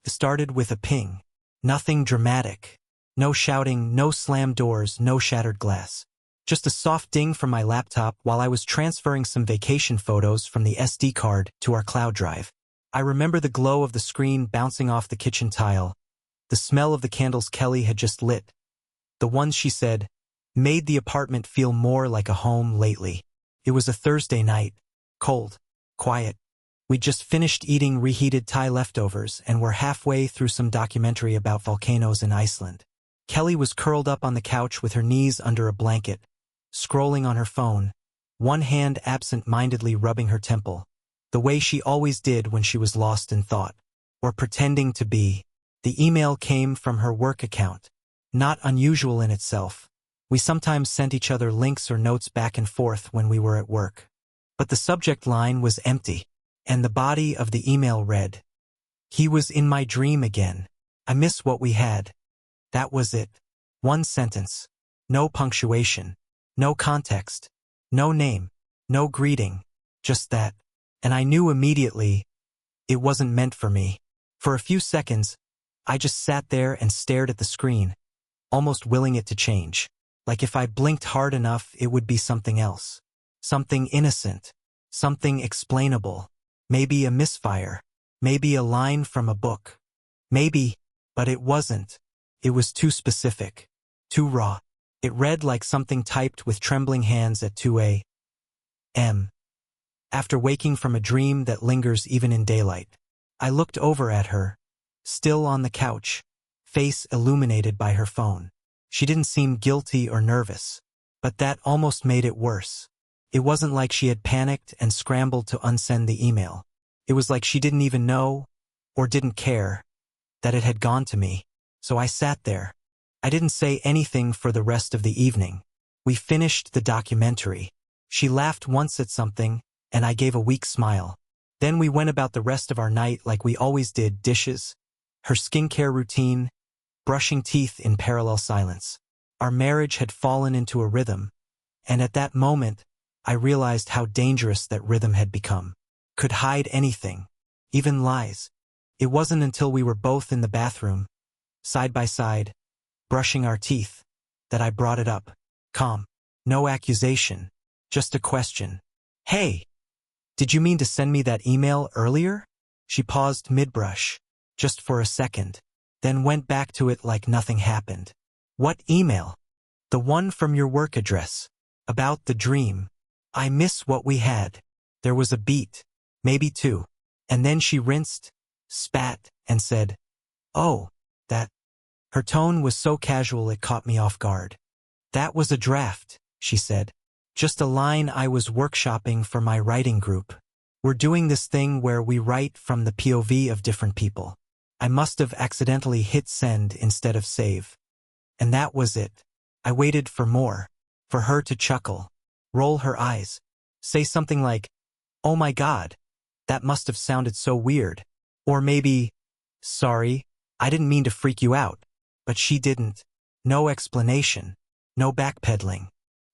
It started with a ping. Nothing dramatic. No shouting, no slammed doors, no shattered glass. Just a soft ding from my laptop while I was transferring some vacation photos from the SD card to our cloud drive. I remember the glow of the screen bouncing off the kitchen tile, the smell of the candles Kelly had just lit. The ones she said made the apartment feel more like a home lately. It was a Thursday night, cold, quiet. We'd just finished eating reheated Thai leftovers and were halfway through some documentary about volcanoes in Iceland. Kelly was curled up on the couch with her knees under a blanket, scrolling on her phone, one hand absent-mindedly rubbing her temple, the way she always did when she was lost in thought, or pretending to be. The email came from her work account, not unusual in itself. We sometimes sent each other links or notes back and forth when we were at work. But the subject line was empty, and the body of the email read, "He was in my dream again. I miss what we had." That was it. One sentence. No punctuation. No context. No name. No greeting. Just that. And I knew immediately it wasn't meant for me. For a few seconds, I just sat there and stared at the screen, almost willing it to change. Like if I blinked hard enough, it would be something else. Something innocent. Something explainable. Maybe a misfire. Maybe a line from a book. Maybe, but it wasn't. It was too specific. Too raw. It read like something typed with trembling hands at 2 a.m. After waking from a dream that lingers even in daylight. I looked over at her, still on the couch, face illuminated by her phone. She didn't seem guilty or nervous, but that almost made it worse. It wasn't like she had panicked and scrambled to unsend the email. It was like she didn't even know, or didn't care, that it had gone to me. So I sat there. I didn't say anything for the rest of the evening. We finished the documentary. She laughed once at something, and I gave a weak smile. Then we went about the rest of our night like we always did: dishes, her skincare routine, brushing teeth in parallel silence. Our marriage had fallen into a rhythm, and at that moment, I realized how dangerous that rhythm had become. Could hide anything, even lies. It wasn't until we were both in the bathroom, side by side, brushing our teeth, that I brought it up. Calm. No accusation. Just a question. "Hey, did you mean to send me that email earlier?" She paused mid-brush, just for a second, then went back to it like nothing happened. "What email?" "The one from your work address. About the dream. I miss what we had." There was a beat, maybe two, and then she rinsed, spat, and said, "Oh, that." Her tone was so casual it caught me off guard. "That was a draft," she said. "Just a line I was workshopping for my writing group. We're doing this thing where we write from the POV of different people. I must have accidentally hit send instead of save. And that was it." I waited for more. For her to chuckle, roll her eyes, say something like, "Oh my God, that must have sounded so weird." Or maybe, "Sorry, I didn't mean to freak you out." But she didn't. No explanation. No backpedaling.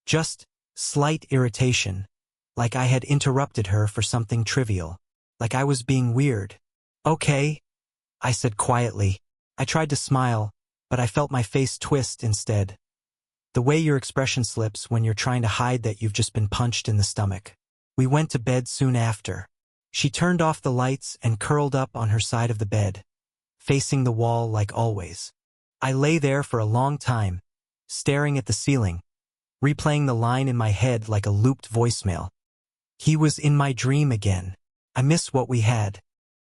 Just slight irritation, like I had interrupted her for something trivial, like I was being weird. "Okay," I said quietly. I tried to smile, but I felt my face twist instead. The way your expression slips when you're trying to hide that you've just been punched in the stomach. We went to bed soon after. She turned off the lights and curled up on her side of the bed, facing the wall like always. I lay there for a long time, staring at the ceiling, replaying the line in my head like a looped voicemail. "He was in my dream again. I miss what we had."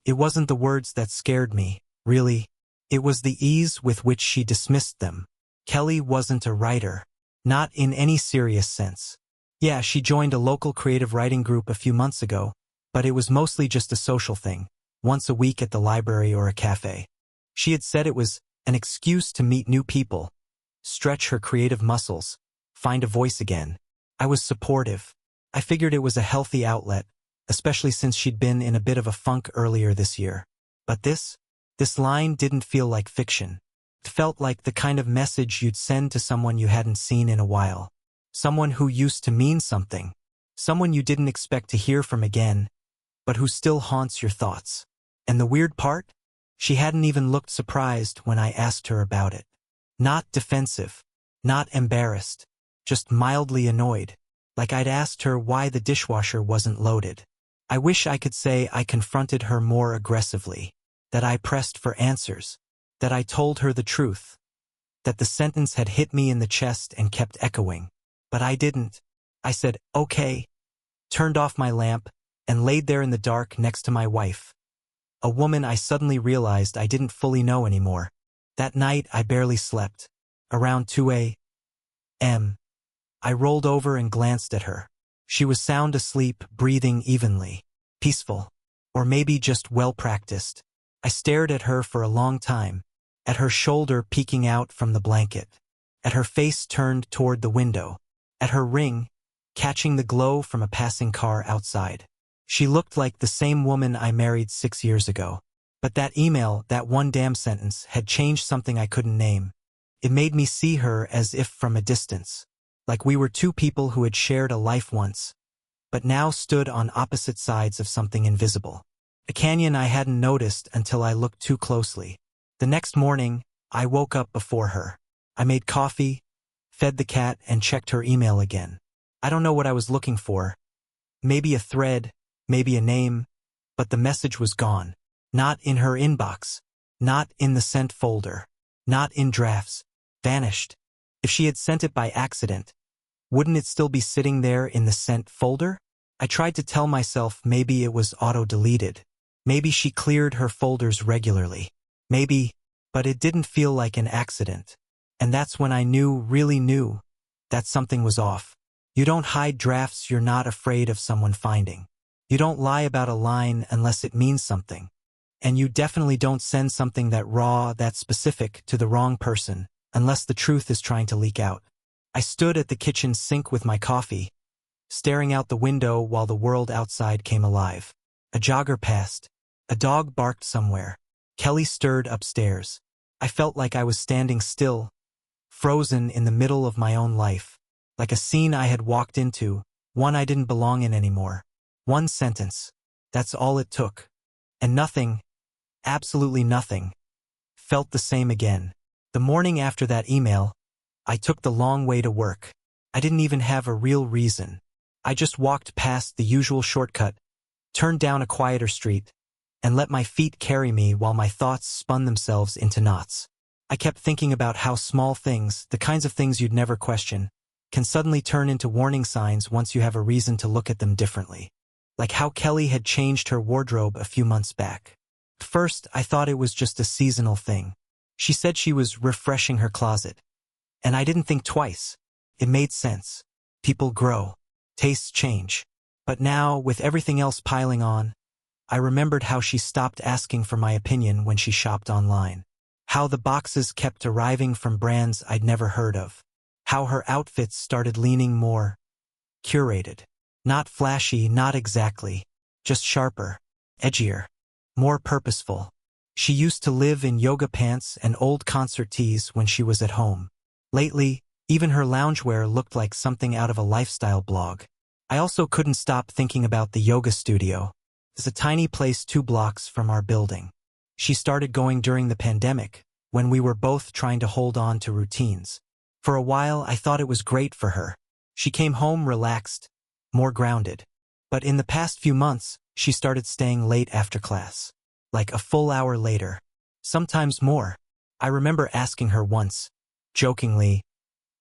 It wasn't the words that scared me, really. It was the ease with which she dismissed them. Kelly wasn't a writer. Not in any serious sense. Yeah, she joined a local creative writing group a few months ago, but it was mostly just a social thing, once a week at the library or a cafe. She had said it was an excuse to meet new people, stretch her creative muscles, find a voice again. I was supportive. I figured it was a healthy outlet, especially since she'd been in a bit of a funk earlier this year. But this line didn't feel like fiction. It felt like the kind of message you'd send to someone you hadn't seen in a while. Someone who used to mean something. Someone you didn't expect to hear from again, but who still haunts your thoughts. And the weird part? She hadn't even looked surprised when I asked her about it. Not defensive. Not embarrassed. Just mildly annoyed. Like I'd asked her why the dishwasher wasn't loaded. I wish I could say I confronted her more aggressively. That I pressed for answers. That I told her the truth. That the sentence had hit me in the chest and kept echoing. But I didn't. I said, okay. Turned off my lamp, and laid there in the dark next to my wife. A woman I suddenly realized I didn't fully know anymore. That night I barely slept. Around 2 a.m. I rolled over and glanced at her. She was sound asleep, breathing evenly. Peaceful. Or maybe just well-practiced. I stared at her for a long time. At her shoulder peeking out from the blanket. At her face turned toward the window. At her ring, catching the glow from a passing car outside. She looked like the same woman I married 6 years ago. But that email, that one damn sentence, had changed something I couldn't name. It made me see her as if from a distance. Like we were two people who had shared a life once, but now stood on opposite sides of something invisible. A canyon I hadn't noticed until I looked too closely. The next morning, I woke up before her. I made coffee, fed the cat, and checked her email again. I don't know what I was looking for. Maybe a thread, maybe a name, but the message was gone. Not in her inbox. Not in the sent folder. Not in drafts. Vanished. If she had sent it by accident, wouldn't it still be sitting there in the sent folder? I tried to tell myself maybe it was auto-deleted. Maybe she cleared her folders regularly. Maybe, but it didn't feel like an accident. And that's when I really knew, that something was off. You don't hide drafts you're not afraid of someone finding. You don't lie about a line unless it means something. And you definitely don't send something that raw, that specific, to the wrong person, unless the truth is trying to leak out. I stood at the kitchen sink with my coffee, staring out the window while the world outside came alive. A jogger passed. A dog barked somewhere. Kelly stirred upstairs. I felt like I was standing still, frozen in the middle of my own life. Like a scene I had walked into, one I didn't belong in anymore. One sentence. That's all it took. And nothing, absolutely nothing, felt the same again. The morning after that email, I took the long way to work. I didn't even have a real reason. I just walked past the usual shortcut, turned down a quieter street, and let my feet carry me while my thoughts spun themselves into knots. I kept thinking about how small things, the kinds of things you'd never question, can suddenly turn into warning signs once you have a reason to look at them differently. Like how Kelly had changed her wardrobe a few months back. At first, I thought it was just a seasonal thing. She said she was refreshing her closet. And I didn't think twice. It made sense. People grow. Tastes change. But now, with everything else piling on, I remembered how she stopped asking for my opinion when she shopped online. How the boxes kept arriving from brands I'd never heard of. How her outfits started leaning more curated. Not flashy, not exactly. Just sharper. Edgier. More purposeful. She used to live in yoga pants and old concert tees when she was at home. Lately, even her loungewear looked like something out of a lifestyle blog. I also couldn't stop thinking about the yoga studio. It's a tiny place 2 blocks from our building. She started going during the pandemic, when we were both trying to hold on to routines. For a while, I thought it was great for her. She came home relaxed, more grounded. But in the past few months, she started staying late after class. Like a full hour later. Sometimes more. I remember asking her once, jokingly,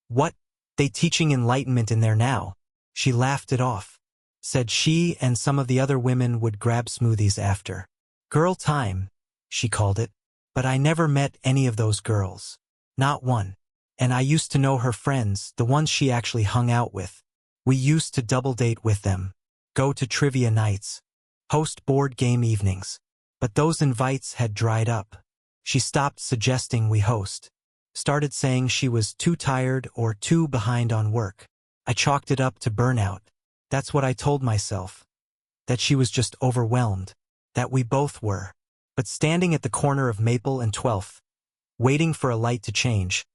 "What? They teaching enlightenment in there now?" She laughed it off. Said she and some of the other women would grab smoothies after. Girl time, she called it. But I never met any of those girls. Not one. And I used to know her friends, the ones she actually hung out with. We used to double date with them. Go to trivia nights. Host board game evenings. But those invites had dried up. She stopped suggesting we host. Started saying she was too tired or too behind on work. I chalked it up to burnout. That's what I told myself. That she was just overwhelmed. That we both were. But standing at the corner of Maple and 12th, waiting for a light to change,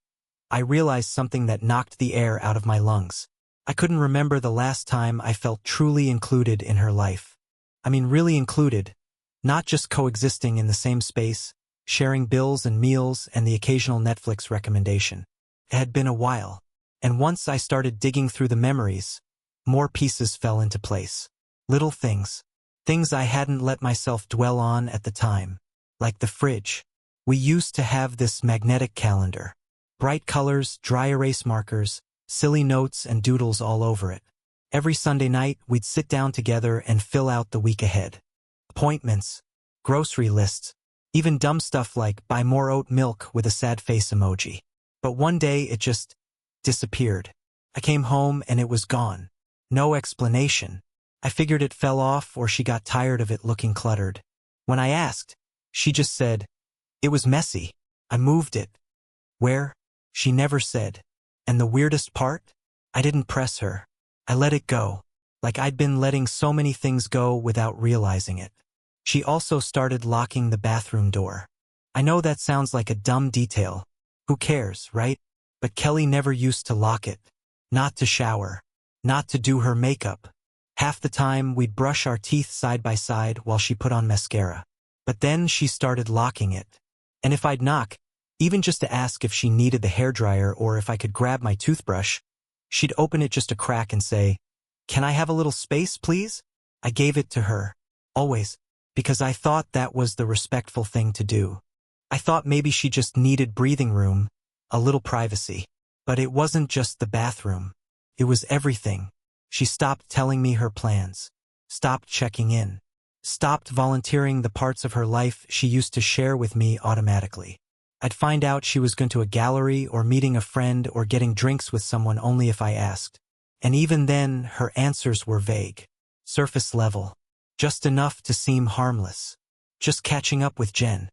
I realized something that knocked the air out of my lungs. I couldn't remember the last time I felt truly included in her life. I mean really included, not just coexisting in the same space, sharing bills and meals and the occasional Netflix recommendation. It had been a while, and once I started digging through the memories, more pieces fell into place. Little things. Things I hadn't let myself dwell on at the time. Like the fridge. We used to have this magnetic calendar. Bright colors, dry erase markers, silly notes and doodles all over it. Every Sunday night, we'd sit down together and fill out the week ahead. Appointments, grocery lists, even dumb stuff like buy more oat milk with a sad face emoji. But one day it just disappeared. I came home and it was gone. No explanation. I figured it fell off or she got tired of it looking cluttered. When I asked, she just said, "It was messy. I moved it." Where? She never said. And the weirdest part? I didn't press her. I let it go. Like I'd been letting so many things go without realizing it. She also started locking the bathroom door. I know that sounds like a dumb detail. Who cares, right? But Kelly never used to lock it. Not to shower. Not to do her makeup. Half the time we'd brush our teeth side by side while she put on mascara. But then she started locking it. And if I'd knock, even just to ask if she needed the hairdryer or if I could grab my toothbrush, she'd open it just a crack and say, "Can I have a little space, please?" I gave it to her. Always. Because I thought that was the respectful thing to do. I thought maybe she just needed breathing room, a little privacy. But it wasn't just the bathroom. It was everything. She stopped telling me her plans. Stopped checking in. Stopped volunteering the parts of her life she used to share with me automatically. I'd find out she was going to a gallery or meeting a friend or getting drinks with someone only if I asked. And even then, her answers were vague. Surface level. Just enough to seem harmless. Just catching up with Jen.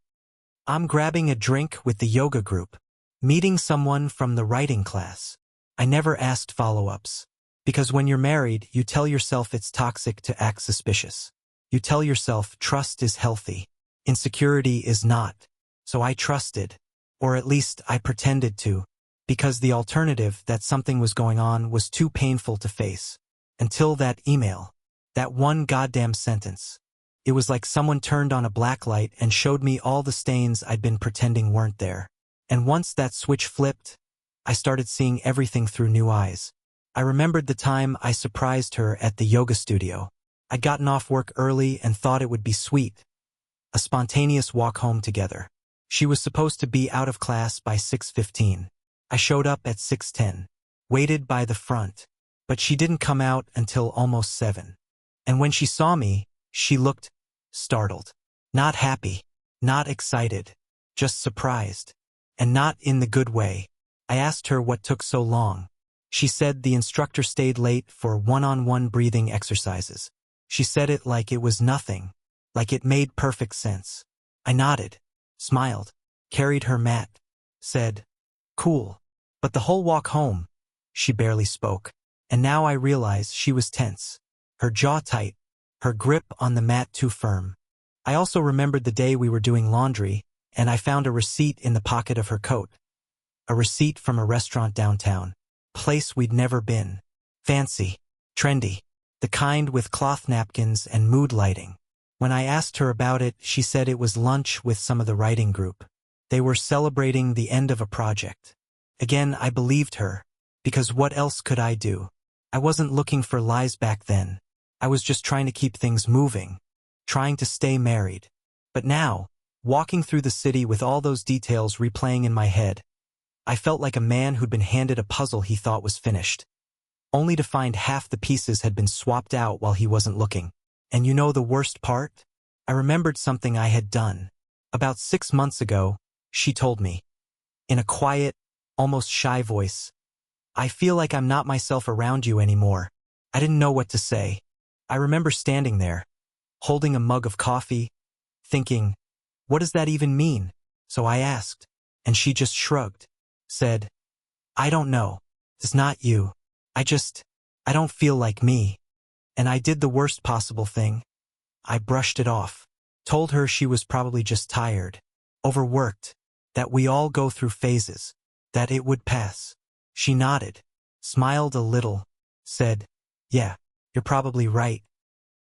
I'm grabbing a drink with the yoga group. Meeting someone from the writing class. I never asked follow-ups. Because when you're married, you tell yourself it's toxic to act suspicious. You tell yourself trust is healthy. Insecurity is not. So I trusted. Or at least I pretended to. Because the alternative, that something was going on, was too painful to face. Until that email. That one goddamn sentence. It was like someone turned on a black light and showed me all the stains I'd been pretending weren't there. And once that switch flipped, I started seeing everything through new eyes. I remembered the time I surprised her at the yoga studio. I'd gotten off work early and thought it would be sweet. A spontaneous walk home together. She was supposed to be out of class by 6:15. I showed up at 6:10. Waited by the front. But she didn't come out until almost 7. And when she saw me, she looked startled. Not happy. Not excited. Just surprised. And not in the good way. I asked her what took so long. She said the instructor stayed late for one-on-one breathing exercises. She said it like it was nothing. Like it made perfect sense. I nodded. Smiled. Carried her mat. Said, "Cool." But the whole walk home, she barely spoke. And now I realize she was tense. Her jaw tight, her grip on the mat too firm. I also remembered the day we were doing laundry, and I found a receipt in the pocket of her coat. A receipt from a restaurant downtown. Place we'd never been. Fancy. Trendy. The kind with cloth napkins and mood lighting. When I asked her about it, she said it was lunch with some of the writing group. They were celebrating the end of a project. Again, I believed her. Because what else could I do? I wasn't looking for lies back then. I was just trying to keep things moving. Trying to stay married. But now, walking through the city with all those details replaying in my head, I felt like a man who'd been handed a puzzle he thought was finished. Only to find half the pieces had been swapped out while he wasn't looking. And you know the worst part? I remembered something I had done. About 6 months ago, she told me. In a quiet, almost shy voice. "I feel like I'm not myself around you anymore." I didn't know what to say. I remember standing there, holding a mug of coffee, thinking, what does that even mean? So I asked, and she just shrugged, said, "I don't know. It's not you. I don't feel like me." And I did the worst possible thing. I brushed it off. Told her she was probably just tired, overworked, that we all go through phases, that it would pass. She nodded, smiled a little, said, "Yeah, you're probably right."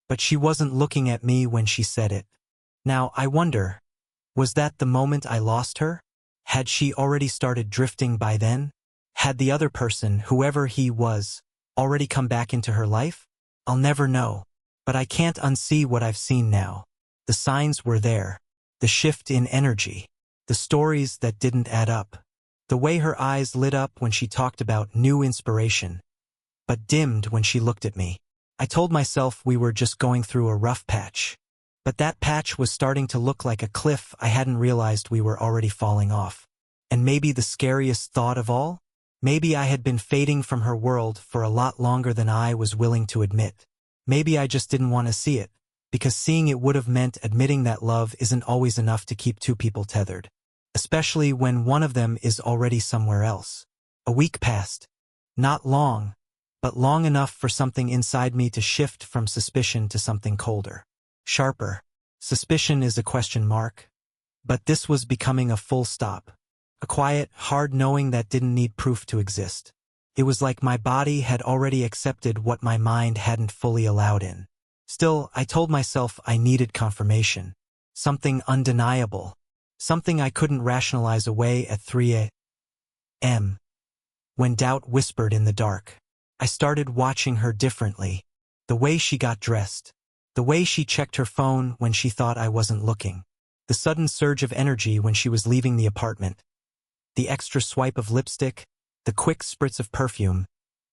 But she wasn't looking at me when she said it. Now, I wonder, Was that the moment I lost her? Had she already started drifting by then? Had the other person, whoever he was, already come back into her life? I'll never know. But I can't unsee what I've seen now. The signs were there. The shift in energy. The stories that didn't add up. The way her eyes lit up when she talked about new inspiration, but dimmed when she looked at me. I told myself we were just going through a rough patch. But that patch was starting to look like a cliff. I hadn't realized we were already falling off. And maybe the scariest thought of all? Maybe I had been fading from her world for a lot longer than I was willing to admit. Maybe I just didn't want to see it, because seeing it would have meant admitting that love isn't always enough to keep two people tethered. Especially when one of them is already somewhere else. A week passed. Not long, but long enough for something inside me to shift from suspicion to something colder. Sharper. Suspicion is a question mark. But this was becoming a full stop. A quiet, hard knowing that didn't need proof to exist. It was like my body had already accepted what my mind hadn't fully allowed in. Still, I told myself I needed confirmation. Something undeniable. Something I couldn't rationalize away at 3 a.m. When doubt whispered in the dark. I started watching her differently. The way she got dressed. The way she checked her phone when she thought I wasn't looking. The sudden surge of energy when she was leaving the apartment. The extra swipe of lipstick. The quick spritz of perfume.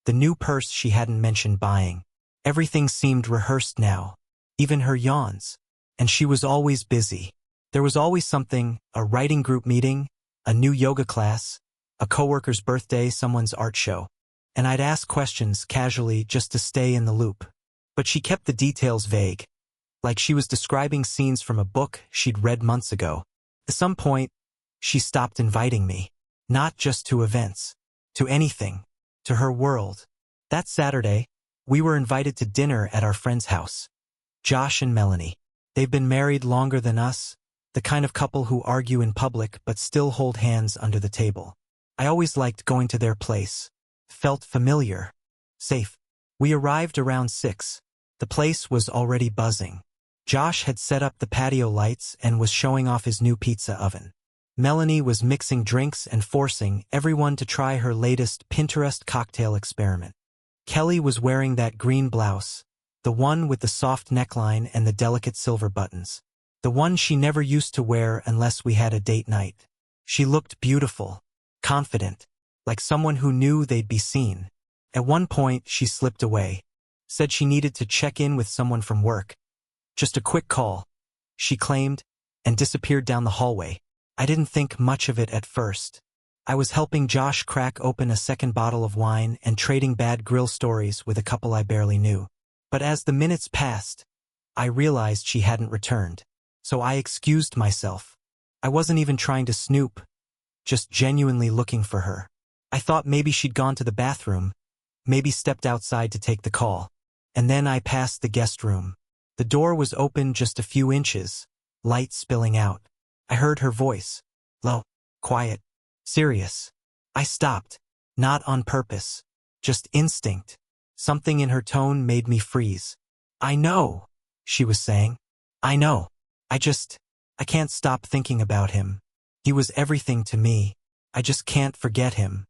The new purse she hadn't mentioned buying. Everything seemed rehearsed now. Even her yawns. And she was always busy. There was always something, a writing group meeting, a new yoga class, a coworker's birthday, someone's art show. And I'd ask questions casually just to stay in the loop. But she kept the details vague. Like she was describing scenes from a book she'd read months ago. At some point, she stopped inviting me. Not just to events. To anything. To her world. That Saturday, we were invited to dinner at our friend's house. Josh and Melanie. They've been married longer than us. The kind of couple who argue in public but still hold hands under the table. I always liked going to their place. Felt familiar. Safe. We arrived around 6. The place was already buzzing. Josh had set up the patio lights and was showing off his new pizza oven. Melanie was mixing drinks and forcing everyone to try her latest Pinterest cocktail experiment. Kelly was wearing that green blouse, the one with the soft neckline and the delicate silver buttons. The one she never used to wear unless we had a date night. She looked beautiful, confident, like someone who knew they'd be seen. At one point, she slipped away, said she needed to check in with someone from work. Just a quick call, she claimed, and disappeared down the hallway. I didn't think much of it at first. I was helping Josh crack open a second bottle of wine and trading bad grill stories with a couple I barely knew. But as the minutes passed, I realized she hadn't returned. So I excused myself. I wasn't even trying to snoop, just genuinely looking for her. I thought maybe she'd gone to the bathroom, maybe stepped outside to take the call. And then I passed the guest room. The door was open just a few inches, light spilling out. I heard her voice. Low, quiet, serious. I stopped. Not on purpose. Just instinct. Something in her tone made me freeze. I know, she was saying. I know. I can't stop thinking about him. He was everything to me. I just can't forget him.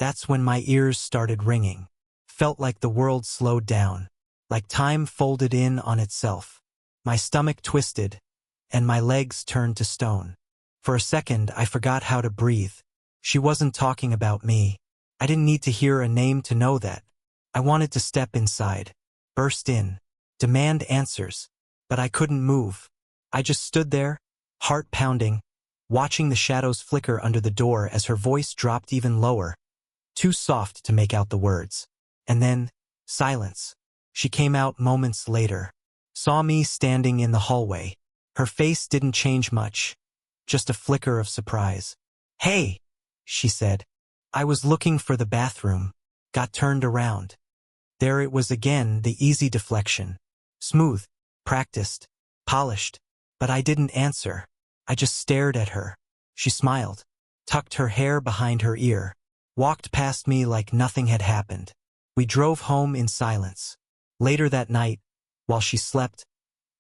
That's when my ears started ringing. Felt like the world slowed down. Like time folded in on itself. My stomach twisted, and my legs turned to stone. For a second, I forgot how to breathe. She wasn't talking about me. I didn't need to hear a name to know that. I wanted to step inside, burst in, demand answers, but I couldn't move. I just stood there, heart pounding, watching the shadows flicker under the door as her voice dropped even lower, too soft to make out the words. And then, silence. She came out moments later, saw me standing in the hallway. Her face didn't change much, just a flicker of surprise. Hey, she said. I was looking for the bathroom, got turned around. There it was again, the easy deflection. Smooth, practiced, polished. But I didn't answer. I just stared at her. She smiled, tucked her hair behind her ear, walked past me like nothing had happened. We drove home in silence. Later that night, while she slept,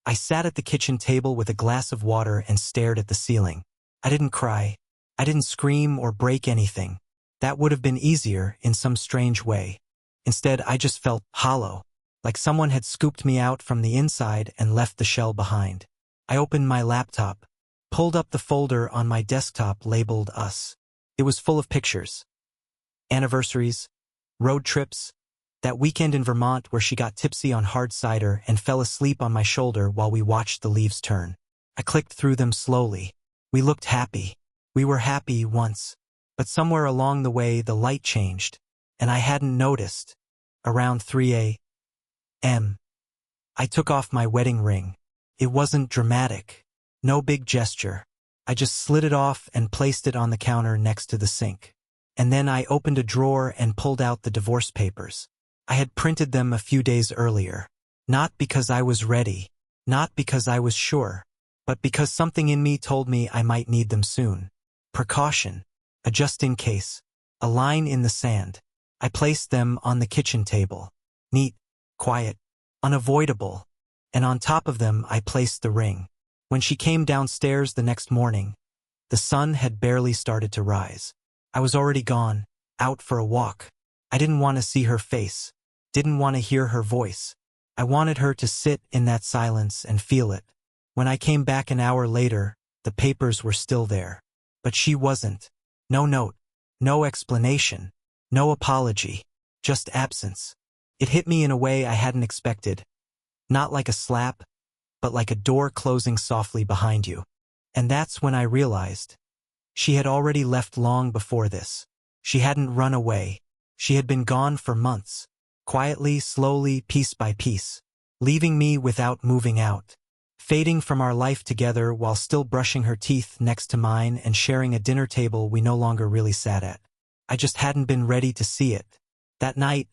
I sat at the kitchen table with a glass of water and stared at the ceiling. I didn't cry. I didn't scream or break anything. That would have been easier in some strange way. Instead, I just felt hollow, like someone had scooped me out from the inside and left the shell behind. I opened my laptop, pulled up the folder on my desktop labeled Us. It was full of pictures. Anniversaries, road trips, that weekend in Vermont where she got tipsy on hard cider and fell asleep on my shoulder while we watched the leaves turn. I clicked through them slowly. We looked happy. We were happy once. But somewhere along the way the light changed, and I hadn't noticed. Around 3 a.m. I took off my wedding ring. It wasn't dramatic. No big gesture. I just slid it off and placed it on the counter next to the sink. And then I opened a drawer and pulled out the divorce papers. I had printed them a few days earlier. Not because I was ready. Not because I was sure. But because something in me told me I might need them soon. Precaution. A just in case. A line in the sand. I placed them on the kitchen table. Neat. Quiet. Unavoidable. And on top of them I placed the ring. When she came downstairs the next morning, the sun had barely started to rise. I was already gone, out for a walk. I didn't want to see her face. Didn't want to hear her voice. I wanted her to sit in that silence and feel it. When I came back an hour later, the papers were still there. But she wasn't. No note. No explanation. No apology. Just absence. It hit me in a way I hadn't expected. Not like a slap, but like a door closing softly behind you. And that's when I realized. She had already left long before this. She hadn't run away. She had been gone for months. Quietly, slowly, piece by piece. Leaving me without moving out. Fading from our life together while still brushing her teeth next to mine and sharing a dinner table we no longer really sat at. I just hadn't been ready to see it. That night,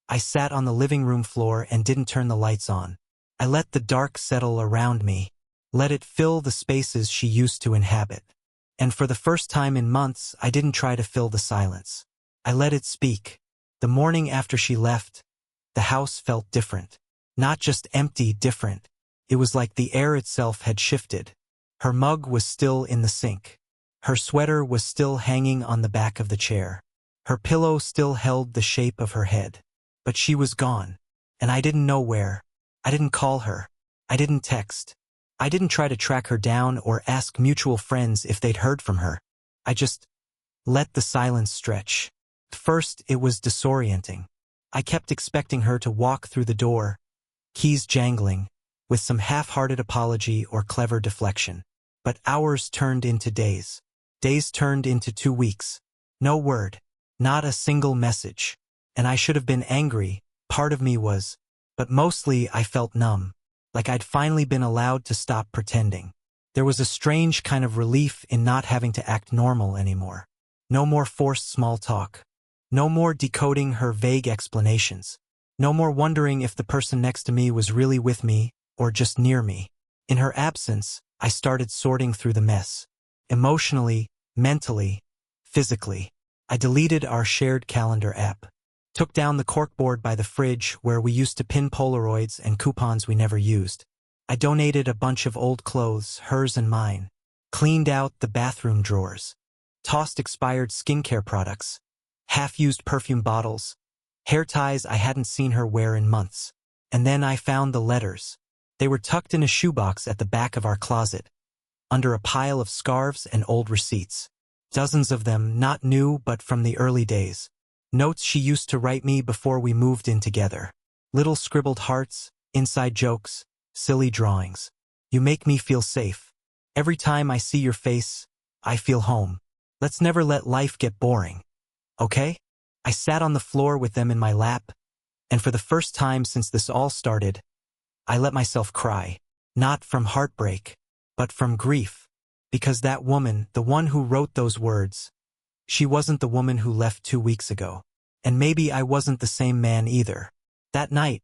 I sat on the living room floor and didn't turn the lights on. I let the dark settle around me. Let it fill the spaces she used to inhabit. And for the first time in months, I didn't try to fill the silence. I let it speak. The morning after she left, the house felt different. Not just empty, different. It was like the air itself had shifted. Her mug was still in the sink. Her sweater was still hanging on the back of the chair. Her pillow still held the shape of her head. But she was gone. And I didn't know where. I didn't call her. I didn't text. I didn't try to track her down or ask mutual friends if they'd heard from her. I just let the silence stretch. First, it was disorienting. I kept expecting her to walk through the door, keys jangling, with some half-hearted apology or clever deflection. But hours turned into days. Days turned into 2 weeks. No word. Not a single message. And I should have been angry, part of me was. But mostly I felt numb. Like I'd finally been allowed to stop pretending. There was a strange kind of relief in not having to act normal anymore. No more forced small talk. No more decoding her vague explanations. No more wondering if the person next to me was really with me or just near me. In her absence, I started sorting through the mess. Emotionally, mentally, physically. I deleted our shared calendar app. Took down the corkboard by the fridge where we used to pin Polaroids and coupons we never used. I donated a bunch of old clothes, hers and mine. Cleaned out the bathroom drawers. Tossed expired skincare products. Half-used perfume bottles. Hair ties I hadn't seen her wear in months. And then I found the letters. They were tucked in a shoebox at the back of our closet, under a pile of scarves and old receipts. Dozens of them, not new but from the early days. Notes she used to write me before we moved in together. Little scribbled hearts, inside jokes, silly drawings. You make me feel safe. Every time I see your face, I feel home. Let's never let life get boring. Okay? I sat on the floor with them in my lap, and for the first time since this all started, I let myself cry. Not from heartbreak, but from grief. Because that woman, the one who wrote those words, she wasn't the woman who left 2 weeks ago. And maybe I wasn't the same man either. That night,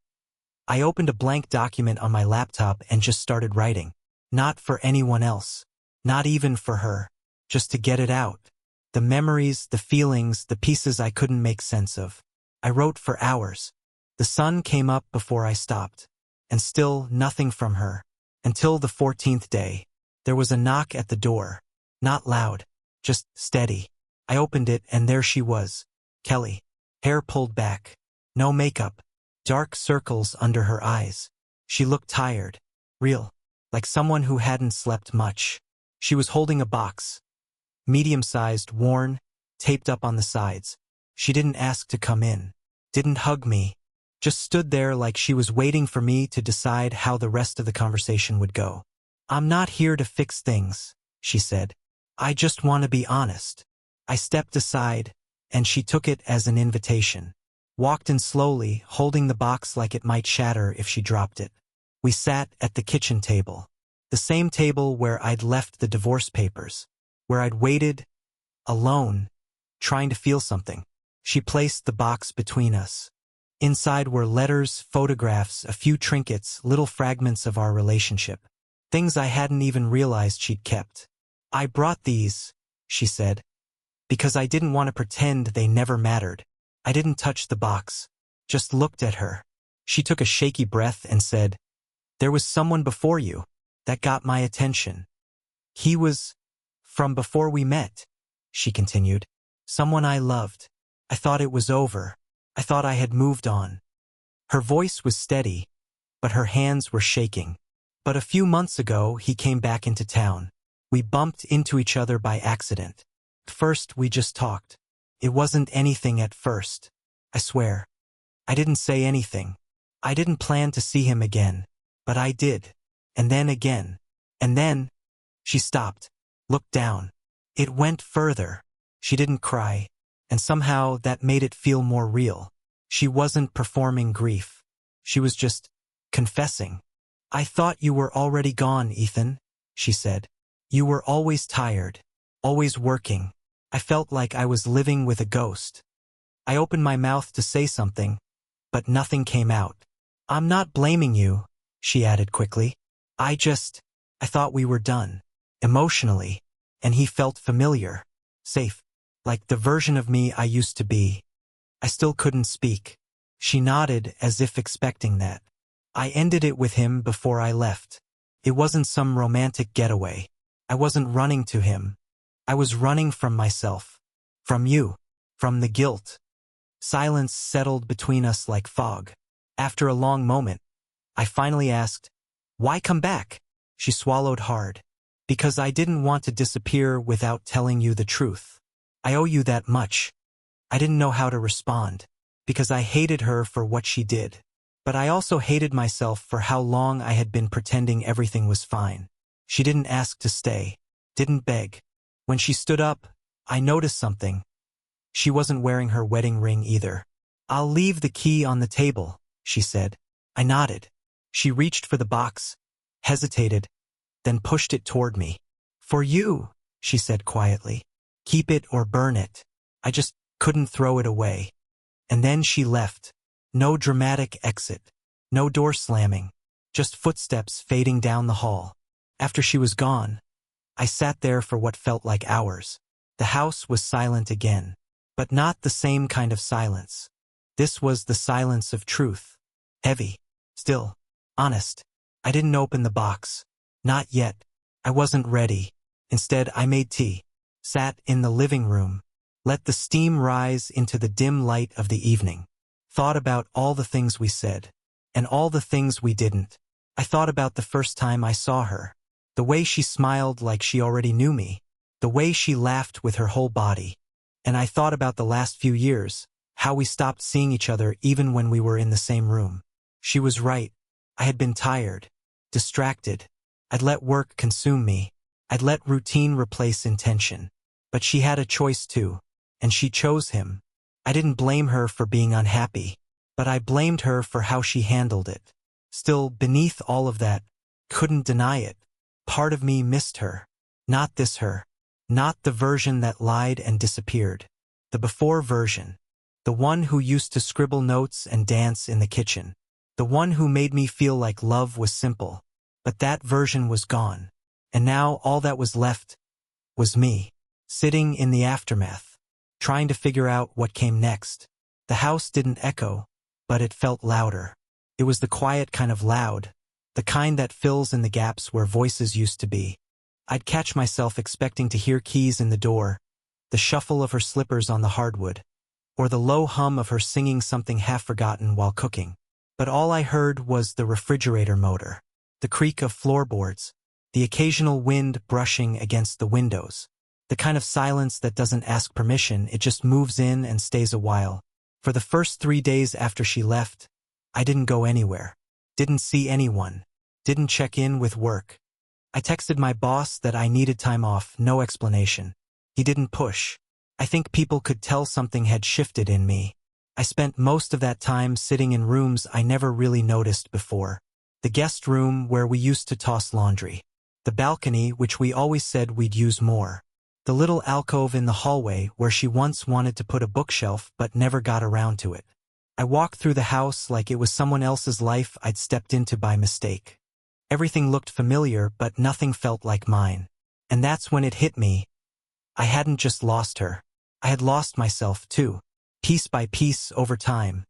I opened a blank document on my laptop and just started writing. Not for anyone else. Not even for her. Just to get it out. The memories, the feelings, the pieces I couldn't make sense of. I wrote for hours. The sun came up before I stopped. And still nothing from her. Until the 14th day. There was a knock at the door. Not loud, just steady. I opened it and there she was. Kelly. Hair pulled back. No makeup. Dark circles under her eyes. She looked tired. Real. Like someone who hadn't slept much. She was holding a box. Medium-sized, worn, taped up on the sides. She didn't ask to come in. Didn't hug me. Just stood there like she was waiting for me to decide how the rest of the conversation would go. "I'm not here to fix things," she said. "I just want to be honest." I stepped aside, and she took it as an invitation. Walked in slowly, holding the box like it might shatter if she dropped it. We sat at the kitchen table. The same table where I'd left the divorce papers. Where I'd waited, alone, trying to feel something. She placed the box between us. Inside were letters, photographs, a few trinkets, little fragments of our relationship. Things I hadn't even realized she'd kept. "I brought these," she said, "because I didn't want to pretend they never mattered." I didn't touch the box, just looked at her. She took a shaky breath and said, "There was someone before you that got my attention. He was from before we met," she continued. "Someone I loved. I thought it was over. I thought I had moved on." Her voice was steady, but her hands were shaking. "But a few months ago, he came back into town. We bumped into each other by accident. First, we just talked. It wasn't anything at first. I swear. I didn't say anything. I didn't plan to see him again. But I did. And then again. And then..." She stopped, looked down. It went further. She didn't cry. And somehow that made it feel more real. She wasn't performing grief. She was just confessing. "I thought you were already gone, Ethan," she said. "You were always tired. Always working. I felt like I was living with a ghost." I opened my mouth to say something, but nothing came out. "I'm not blaming you," she added quickly. I thought we were done. Emotionally. And he felt familiar. Safe. Like the version of me I used to be. I still couldn't speak. She nodded as if expecting that. I ended it with him before I left. It wasn't some romantic getaway. I wasn't running to him. I was running from myself. From you. From the guilt. Silence settled between us like fog. After a long moment, I finally asked, "Why come back?" She swallowed hard. "Because I didn't want to disappear without telling you the truth. I owe you that much." I didn't know how to respond, because I hated her for what she did. But I also hated myself for how long I had been pretending everything was fine. She didn't ask to stay. Didn't beg. When she stood up, I noticed something. She wasn't wearing her wedding ring either. "I'll leave the key on the table," she said. I nodded. She reached for the box, hesitated, then pushed it toward me. "For you," she said quietly. "Keep it or burn it." I just couldn't throw it away. And then she left. No dramatic exit. No door slamming. Just footsteps fading down the hall. After she was gone, I sat there for what felt like hours. The house was silent again. But not the same kind of silence. This was the silence of truth. Heavy. Still. Honest. I didn't open the box. Not yet. I wasn't ready. Instead, I made tea. Sat in the living room. Let the steam rise into the dim light of the evening. Thought about all the things we said. And all the things we didn't. I thought about the first time I saw her. The way she smiled like she already knew me. The way she laughed with her whole body. And I thought about the last few years. How we stopped seeing each other even when we were in the same room. She was right. I had been tired. Distracted. I'd let work consume me. I'd let routine replace intention. But she had a choice too. And she chose him. I didn't blame her for being unhappy. But I blamed her for how she handled it. Still, beneath all of that, couldn't deny it. Part of me missed her. Not this her. Not the version that lied and disappeared. The before version. The one who used to scribble notes and dance in the kitchen. The one who made me feel like love was simple. But that version was gone. And now all that was left was me. Sitting in the aftermath. Trying to figure out what came next. The house didn't echo, but it felt louder. It was the quiet kind of loud. the kind that fills in the gaps where voices used to be. I'd catch myself expecting to hear keys in the door, the shuffle of her slippers on the hardwood, or the low hum of her singing something half-forgotten while cooking. But all I heard was the refrigerator motor, the creak of floorboards, the occasional wind brushing against the windows, the kind of silence that doesn't ask permission, it just moves in and stays a while. For the first 3 days after she left, I didn't go anywhere, didn't see anyone, didn't check in with work. I texted my boss that I needed time off, no explanation. He didn't push. I think people could tell something had shifted in me. I spent most of that time sitting in rooms I never really noticed before. The guest room where we used to toss laundry. The balcony which we always said we'd use more. The little alcove in the hallway where she once wanted to put a bookshelf but never got around to it. I walked through the house like it was someone else's life I'd stepped into by mistake. Everything looked familiar but nothing felt like mine. And that's when it hit me. I hadn't just lost her. I had lost myself too, piece by piece over time.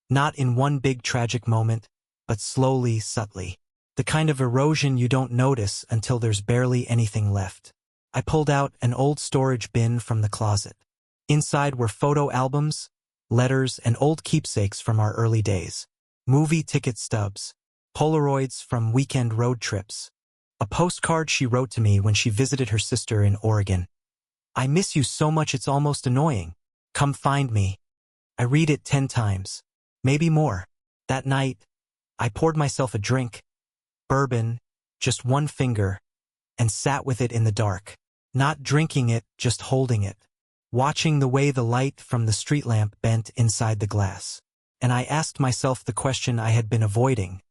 Not in one big tragic moment, but slowly, subtly. The kind of erosion you don't notice until there's barely anything left. I pulled out an old storage bin from the closet. Inside were photo albums, letters, and old keepsakes from our early days. Movie ticket stubs, Polaroids from weekend road trips. A postcard she wrote to me when she visited her sister in Oregon. I miss you so much it's almost annoying. Come find me. I read it 10 times. Maybe more. That night, I poured myself a drink. Bourbon, just one finger, and sat with it in the dark. Not drinking it, just holding it. Watching the way the light from the street lamp bent inside the glass. And I asked myself the question I had been avoiding.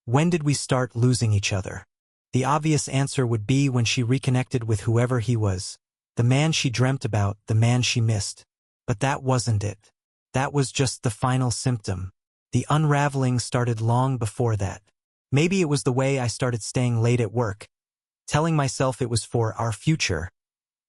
When did we start losing each other? The obvious answer would be when she reconnected with whoever he was. The man she dreamt about, the man she missed. But that wasn't it. That was just the final symptom. The unraveling started long before that. Maybe it was the way I started staying late at work, telling myself it was for our future,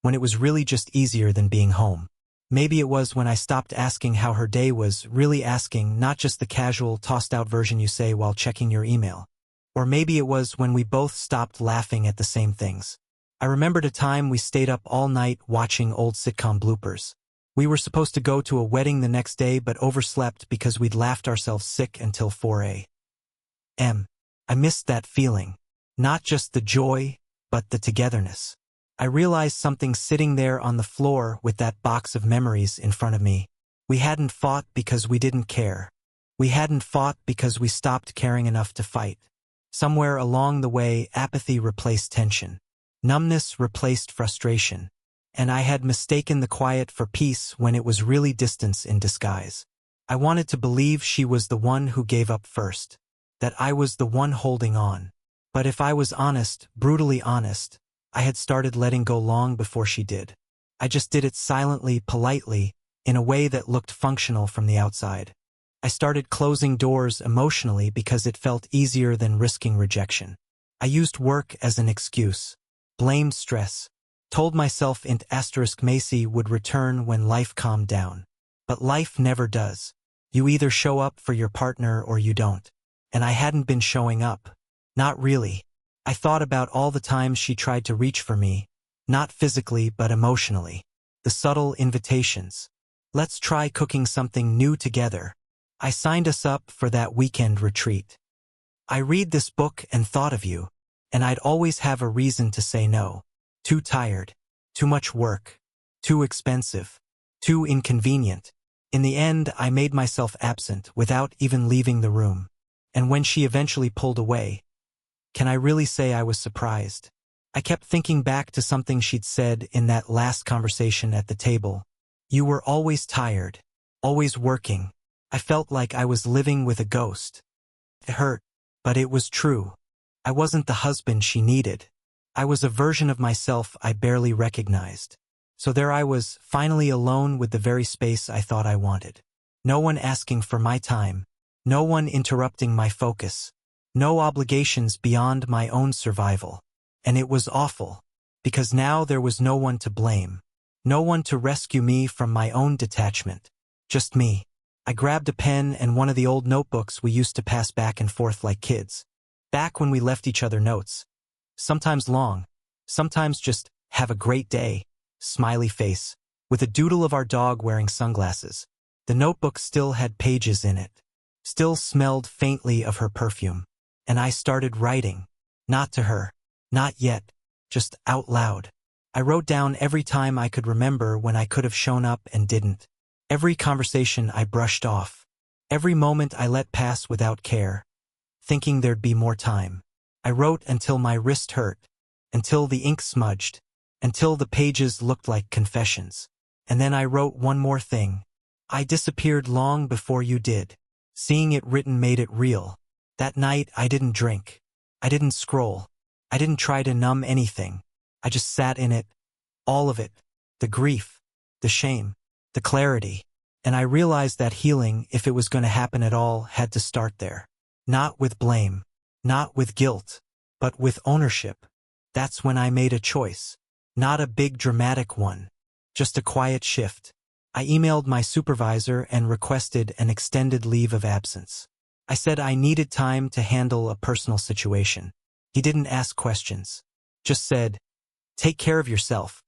when it was really just easier than being home. Maybe it was when I stopped asking how her day was, really asking, not just the casual, tossed-out version you say while checking your email. Or maybe it was when we both stopped laughing at the same things. I remembered a time we stayed up all night watching old sitcom bloopers. We were supposed to go to a wedding the next day but overslept because we'd laughed ourselves sick until 4 a.m. I missed that feeling. Not just the joy, but the togetherness. I realized something sitting there on the floor with that box of memories in front of me. We hadn't fought because we didn't care. We hadn't fought because we stopped caring enough to fight. Somewhere along the way, apathy replaced tension. Numbness replaced frustration. And I had mistaken the quiet for peace when it was really distance in disguise. I wanted to believe she was the one who gave up first. That I was the one holding on. But if I was honest, brutally honest, I had started letting go long before she did. I just did it silently, politely, in a way that looked functional from the outside. I started closing doors emotionally because it felt easier than risking rejection. I used work as an excuse. Blamed stress. Told myself int asterisk Macy would return when life calmed down. But life never does. You either show up for your partner or you don't. And I hadn't been showing up. Not really. I thought about all the times she tried to reach for me. Not physically but emotionally. The subtle invitations. Let's try cooking something new together. I signed us up for that weekend retreat. I read this book and thought of you. And I'd always have a reason to say no. Too tired. Too much work. Too expensive. Too inconvenient. In the end, I made myself absent without even leaving the room. And when she eventually pulled away, can I really say I was surprised? I kept thinking back to something she'd said in that last conversation at the table. You were always tired. Always working. I felt like I was living with a ghost. It hurt, but it was true. I wasn't the husband she needed. I was a version of myself I barely recognized. So there I was, finally alone with the very space I thought I wanted. No one asking for my time. No one interrupting my focus. No obligations beyond my own survival. And it was awful. Because now there was no one to blame. No one to rescue me from my own detachment. Just me. I grabbed a pen and one of the old notebooks we used to pass back and forth like kids. Back when we left each other notes. Sometimes long, sometimes just, have a great day, smiley face, with a doodle of our dog wearing sunglasses. The notebook still had pages in it, still smelled faintly of her perfume. And I started writing. Not to her. Not yet. Just out loud. I wrote down every time I could remember when I could have shown up and didn't. Every conversation I brushed off. Every moment I let pass without care, thinking there'd be more time. I wrote until my wrist hurt, until the ink smudged, until the pages looked like confessions. And then I wrote one more thing. I disappeared long before you did. Seeing it written made it real. That night I didn't drink. I didn't scroll. I didn't try to numb anything. I just sat in it. All of it. The grief. The shame. The clarity. And I realized that healing, if it was going to happen at all, had to start there. Not with blame. Not with guilt. But with ownership. That's when I made a choice. Not a big dramatic one. Just a quiet shift. I emailed my supervisor and requested an extended leave of absence. I said I needed time to handle a personal situation. He didn't ask questions. Just said, "Take care of yourself."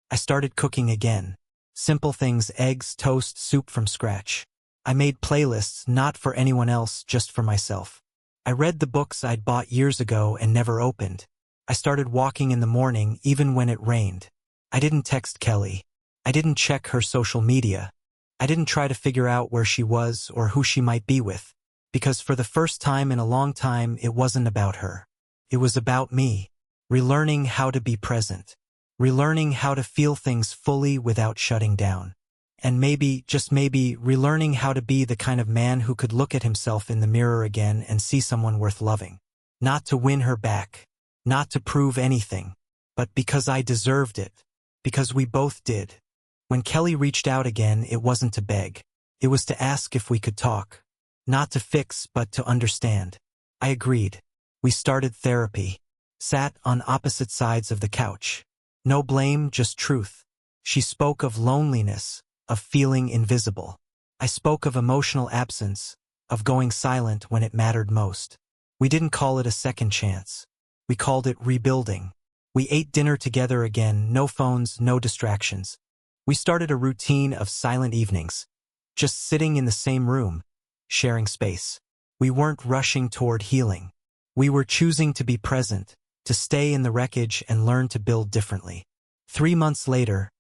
I started cooking again. Simple things: eggs, toast, soup from scratch. I made playlists not for anyone else, just for myself. I read the books I'd bought years ago and never opened. I started walking in the morning even when it rained. I didn't text Kelly. I didn't check her social media. I didn't try to figure out where she was or who she might be with. Because for the first time in a long time, it wasn't about her. It was about me. Relearning how to be present. Relearning how to feel things fully without shutting down. And maybe, just maybe, relearning how to be the kind of man who could look at himself in the mirror again and see someone worth loving. Not to win her back. Not to prove anything. But because I deserved it. Because we both did. When Kelly reached out again, it wasn't to beg. It was to ask if we could talk. Not to fix, but to understand. I agreed. We started therapy. Sat on opposite sides of the couch. No blame, just truth. She spoke of loneliness, of feeling invisible. I spoke of emotional absence, of going silent when it mattered most. We didn't call it a second chance. We called it rebuilding. We ate dinner together again, no phones, no distractions. We started a routine of silent evenings, just sitting in the same room, sharing space. We weren't rushing toward healing. We were choosing to be present, to stay in the wreckage and learn to build differently. 3 months later,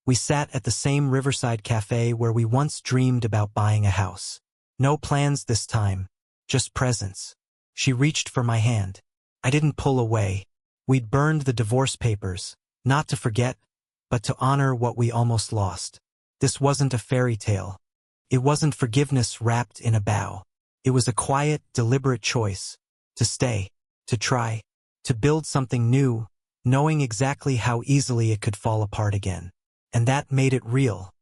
we sat at the same riverside cafe where we once dreamed about buying a house. No plans this time, just presence. She reached for my hand. I didn't pull away. We'd burned the divorce papers, not to forget, but to honor what we almost lost. This wasn't a fairy tale. It wasn't forgiveness wrapped in a bow. It was a quiet, deliberate choice. To stay, to try, to build something new, knowing exactly how easily it could fall apart again. And that made it real.